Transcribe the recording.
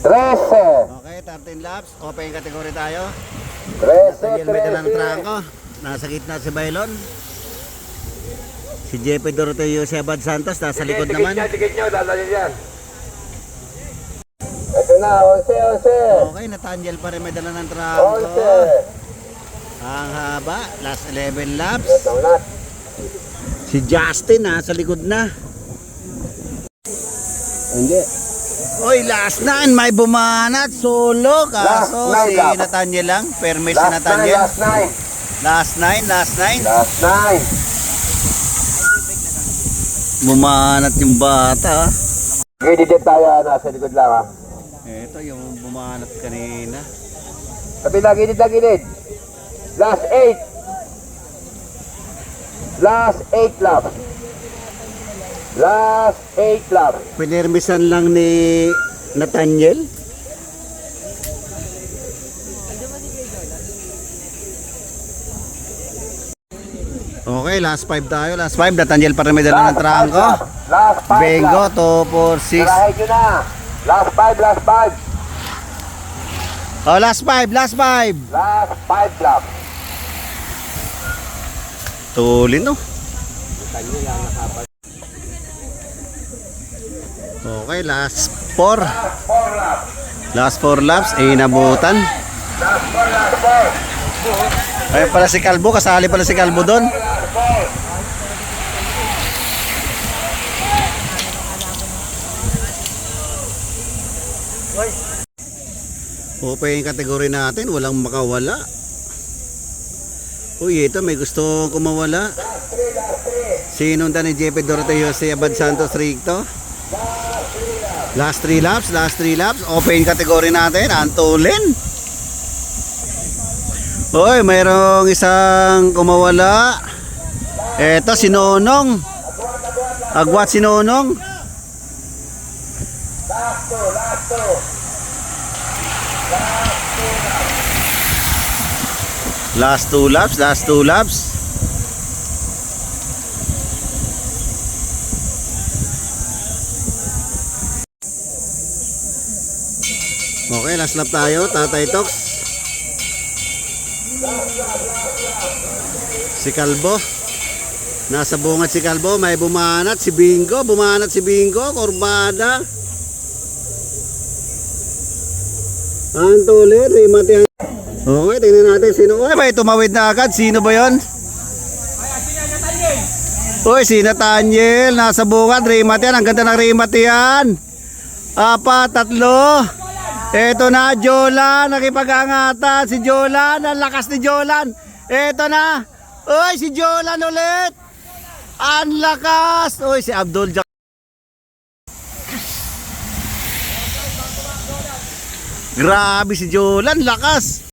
13. Okay, 13 laps. Open category tayo. 13, May dala ng 13. trangko. Nasa gitna si Bailon. Si JP Doroteo Sebad Santos nasa likod naman. Tikit nyo, dadali dyan. Ito na, 11, 11. Okay, Nathaniel pa rin may dala ng trangko. 11. Ang haba, last 11 laps. Ito na. Si Justin nasa likod na. Hindi. Oy, last 9 may bumanat solo kaso Last 9 si lap. Nathaniel lang. Perme si Last 9, Nathaniel. last 9. Last 9, last 9. Last 9. Bumanat yung bata. Gididip tayo, nasa likod lang ha. Ito yung bumanat kanina. Sabi na, gilid na gilid. Last 8. Last 8 laps. Last 8 laps. Pinermisan lang ni Nathaniel. Okay, last 5 tayo. Last 5. Nathaniel pa rin may dala ng trangko. Last 5 Bengo, laps. 2, 4, 6. Sarahin nyo na. Last 5, last 5. Oh, last 5, last 5. Last 5 laps. Tuloy no. Okay, last 4. Last 4 laps. Last 4 laps, inabutan. Last 4, last 4. Ayun pala si Calvo, kasali pala si Calvo doon. Last 4. Open yung kategory natin, walang makawala. Uy, ito may gusto kumawala. Sinundan ni JP Doroteo Sebad Santos Ricto. Last 3 laps, last 3 laps. Open yung kategory natin, Antolin. Uy, mayroong isang kumawala. Eto si Nonong. Agwat si Nonong. Last 2, last 2. Last 2 laps, last 2 laps. Okay, last lap tayo, Tatay Tox. Si Calvo. Nasa bungat si Calvo, may bumanat si Bingo, Corbada. Antolin, Rimati. Okay, tingnan natin sino. Uy, may tumawid na agad. Sino ba yon? Uy, si Nathaniel. Nasa bungad. Rimat yan. Ang ganda ng rimat yan. 4, 3. Eto na, Jolan. Nakipag-angatan. Si Jolan. Ang lakas ni Jolan. Eto na. Uy, si Jolan ulit. Ang lakas. Uy, si Abdul Jack. Grabe si Jolan. Lakas.